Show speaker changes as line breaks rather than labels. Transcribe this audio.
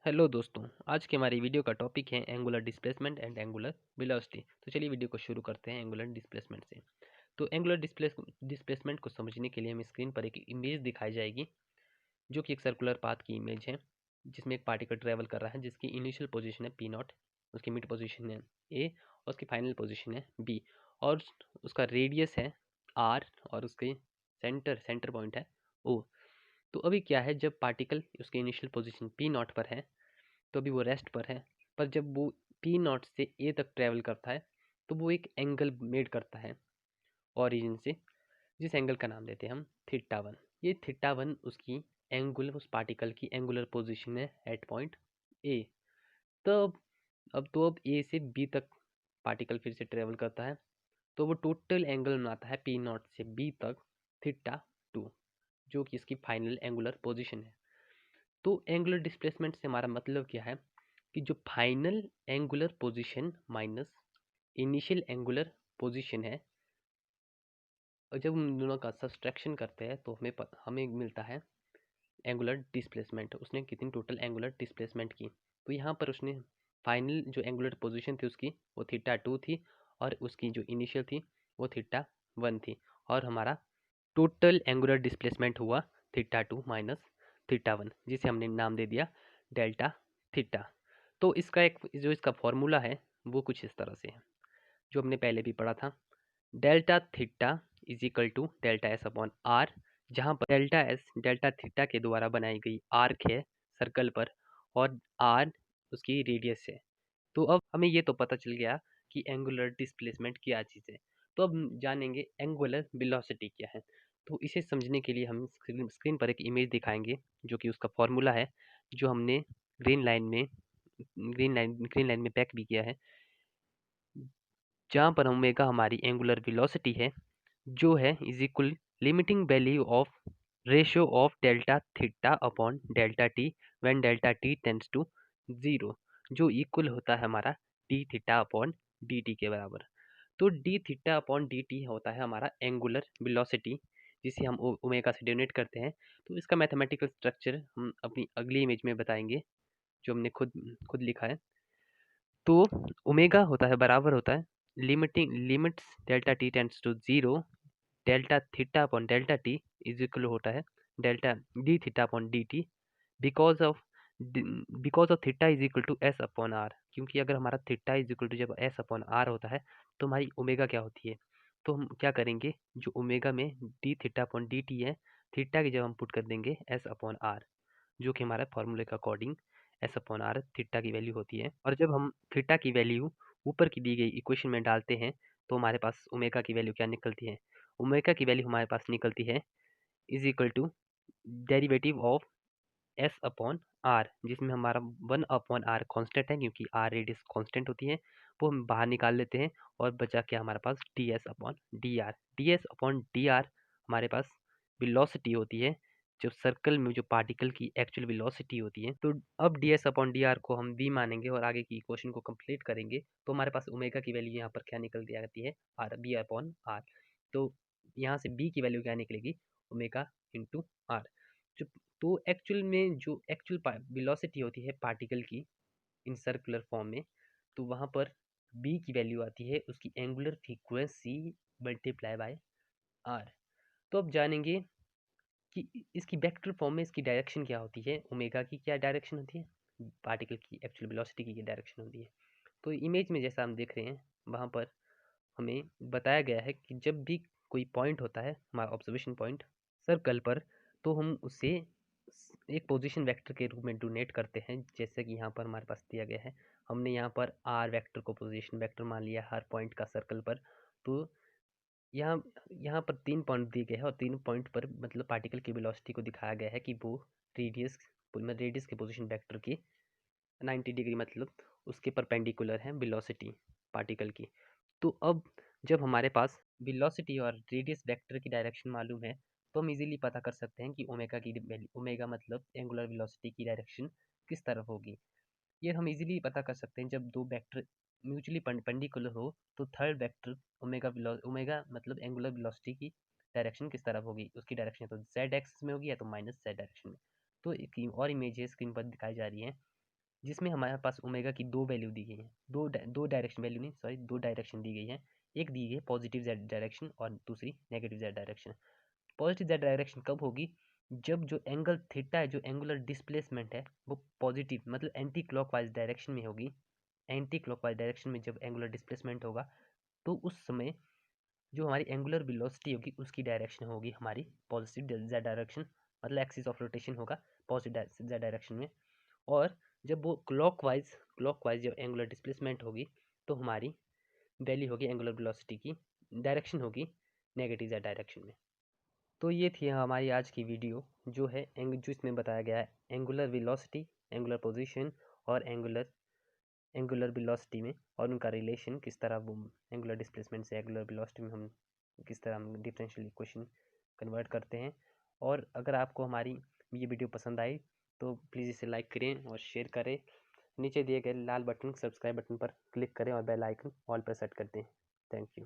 Hello दोस्तों, आज की हमारी वीडियो का टॉपिक है angular displacement and angular velocity. तो चलिए वीडियो को शुरू करते हैं एंगुलर डिस्प्लेसमेंट से। तो एंगुलर डिस्प्लेसमेंट को समझने के लिए हमें स्क्रीन पर एक इमेज दिखाई जाएगी, जो कि एक सर्कुलर पाथ की इमेज है, जिसमें एक पार्टिकल ट्रेवल कर रहा है, जिसकी इनिशियल पोजीशन है पी नॉट, उसकी मिड पोजीशन है ए और उसकी फाइनल पोजीशन है बी, और उसका रेडियस है आर और उसके सेंटर पॉइंट है ओ। तो अभी क्या है, जब पार्टिकल उसके इनिशियल पोजीशन पी नॉट पर है तो अभी वो रेस्ट पर है, पर जब वो पी नॉट से ए तक ट्रेवल करता है तो वो एक एंगल मेड करता है ओरिजिन से, जिस एंगल का नाम देते हैं हम थीटा वन। ये थीटा वन उसकी उस पार्टिकल की एंगुलर पोजीशन है एट पॉइंट ए। तब अब ए से बी तक पार्टिकल फिर से ट्रेवल करता है, तो वो टोटल एंगल बनाता है पी नॉट से बी तक थीटा टू, जो कि इसकी फाइनल एंगुलर पोजीशन है। तो एंगुलर डिस्प्लेसमेंट से हमारा मतलब क्या है कि जो final angular position minus initial angular position है, और जब उन दोनों का सब्सट्रैक्शन करते हैं तो हमें मिलता है एंगुलर डिस्प्लेसमेंट। उसने कितनी टोटल एंगुलर डिस्प्लेसमेंट की, तो यहाँ पर उसने फाइनल जो एंगुलर पोजीशन थी उसकी वो थीटा टू थी, और उसकी जो इनिशियल थी वो थीटा वन थी, और हमारा टोटल एंगुलर डिस्प्लेसमेंट हुआ theta two minus theta one, जिसे हमने नाम दे दिया डेल्टा थीटा। तो इसका एक जो इसका फॉर्मूला है वो कुछ इस तरह से है, जो हमने पहले भी पढ़ा था। Delta theta is equal to delta S upon R, जहाँ पर डेल्टा एस डेल्टा थीटा के द्वारा बनाई गई आर्क है सर्कल पर, और आर उसकी रेडियस है। तो अब हमें ये तो पता चल गया कि एंगुलर डिस्प्लेसमेंट क्या चीज़ है। तो अब हम जानेंगे एंगुलर वेलोसिटी क्या है। तो इसे समझने के लिए हम स्क्रीन पर एक इमेज दिखाएंगे, जो कि उसका फॉर्मूला है, जो हमने ग्रीन लाइन में ग्रीन लाइन में पैक भी किया है, जहाँ पर ओमेगा हमारी एंगुलर वेलोसिटी है, जो है is equal limiting value of ratio of delta theta upon delta T when delta T tends to zero, जो इक्वल होता है हमारा D theta upon D T के बराबर। तो D theta upon D T होता है हमारा एंगुलर वेलोसिटी, जिसे हम ओमेगा से डिनोट करते हैं। तो इसका मैथमेटिकल स्ट्रक्चर हम अपनी अगली इमेज में बताएंगे, जो हमने खुद खुद लिखा है। तो ओमेगा होता है बराबर होता है limits delta T tends to zero, delta theta upon delta T is equal होता है delta D theta upon D T, because of theta is equal to S upon R. क्योंकि अगर हमारा थीटा इज इक्वल टू जब S upon R होता है तो हमारी ओमेगा क्या होती है, तो हम क्या करेंगे, जो ओमेगा में D theta upon D T है, थीटा की जब हम पुट कर देंगे एस अपॉन आर, जो कि हमारे फॉर्मूले के according S upon R theta की वैल्यू होती है। और जब हम थीटा की वैल्यू ऊपर की दी गई इक्वेशन में डालते हैं तो हमारे पास ओमेगा की वैल्यू क्या निकलती है, ओमेगा की वैल्यू हमारे पास निकलती है is equal to derivative of S upon R, जिसमें हमारा वन अपॉन आर कॉन्स्टेंट है, क्योंकि आर रेडियस कॉन्स्टेंट होती है, वो हम बाहर निकाल लेते हैं, और बचा क्या हमारे पास d s upon d s upon d r हमारे पास वेलोसिटी होती है, जो सर्कल में जो पार्टिकल की एक्चुअल वेलोसिटी होती है। तो अब D s upon d are को हम वी मानेंगे और आगे की क्वेश्चन को कंप्लीट करेंगे, तो हमारे पास ओमेगा की वैल्यू यहाँ पर क्या निकल दी आती है, आर बी अपॉन आर। तो यहाँ से बी की वैल्यू क्या निकलेगी, ओमेगा इंटू आर। जो तो एक्चुअल में जो एक्चुअल वेलोसिटी होती है पार्टिकल की इन सर्कुलर फॉर्म में, तो वहाँ पर बी की वैल्यू आती है उसकी angular frequency multiply by R. तो अब जानेंगे कि इसकी वेक्टर फॉर्म में इसकी डायरेक्शन क्या होती है, ओमेगा की क्या डायरेक्शन होती है, पार्टिकल की एक्चुअल वेलोसिटी की क्या डायरेक्शन होती है। तो इमेज में जैसा हम देख रहे हैं, वहाँ पर हमें बताया गया है कि जब भी कोई पॉइंट होता है हमारा ऑब्जर्वेशन पॉइंट सर्कल पर, तो हम उसे एक पोजीशन वेक्टर के रूप में डोनेट करते हैं, जैसे कि यहाँ पर हमारे पास दिया गया है। हमने यहाँ पर आर वेक्टर को पोजीशन वेक्टर मान लिया हर पॉइंट का सर्कल पर। तो यहाँ यहाँ पर 3 पॉइंट दिए गए हैं, और 3 पॉइंट पर मतलब पार्टिकल की वेलोसिटी को दिखाया गया है कि वो रेडियस रेडियस के पोजीशन वेक्टर की 90 डिग्री मतलब उसके परपेंडिकुलर है वेलोसिटी पार्टिकल की। तो अब जब हमारे पास वेलोसिटी और रेडियस वेक्टर की डायरेक्शन मालूम है, तो हम इजीली पता कर सकते हैं कि ओमेगा मतलब एंगुलर वेलोसिटी की डायरेक्शन किस तरफ होगी। ये हम इजीली पता कर सकते हैं, जब दो वेक्टर म्यूचुअली परपेंडिकुलर हो तो थर्ड वेक्टर ओमेगा मतलब एंगुलर वेलोसिटी की डायरेक्शन किस तरफ होगी, उसकी डायरेक्शन तो जेड एक्स में होगी या तो माइनस जेड डायरेक्शन में। तो एक और इमेज स्क्रीन पर दिखाई जा रही है, जिसमें हमारे पास ओमेगा की दो वैल्यू दी गई है, दो डायरेक्शन वैल्यू नहीं सॉरी दो डायरेक्शन दी गई है। एक दी गई है पॉजिटिव जेड डायरेक्शन और दूसरी negative Z direction. Positive Z direction कब होगी? जब जो एंगल थीटा है, जो एंगुलर डिस्प्लेसमेंट है, वो पॉजिटिव मतलब एंटी क्लॉकवाइज डायरेक्शन में होगी। एंटी क्लॉकवाइज डायरेक्शन में जब एंगुलर डिस्प्लेसमेंट होगा तो उस समय जो हमारी एंगुलर वेलोसिटी होगी उसकी डायरेक्शन होगी हमारी पॉजिटिव जेड डायरेक्शन, मतलब एक्सिस ऑफ रोटेशन होगा पॉजिटिव जेड डायरेक्शन में। और जब वो क्लॉकवाइज जब एंगुलर डिस्प्लेसमेंट होगी तो हमारी वैल्यू होगी एंगुलर वेलोसिटी की, डायरेक्शन होगी नेगेटिव जेड डायरेक्शन में। तो ये थी हमारी आज की वीडियो, जो है जो इसमें बताया गया है एंगुलर वेलोसिटी, एंगुलर पोजीशन और एंगुलर वेलोसिटी में, और उनका रिलेशन किस तरह वो एंगुलर डिस्प्लेसमेंट से एंगुलर वेलोसिटी में हम किस तरह हम डिफरेंशियल इक्वेशन कन्वर्ट करते हैं। और अगर आपको हमारी ये वीडियो पसंद आई तो प्लीज़ इसे लाइक करें और शेयर करें। नीचे दिए गए लाल बटन सब्सक्राइब बटन पर क्लिक करें और बेल आइकन ऑल पर सेट कर दें। Thank you.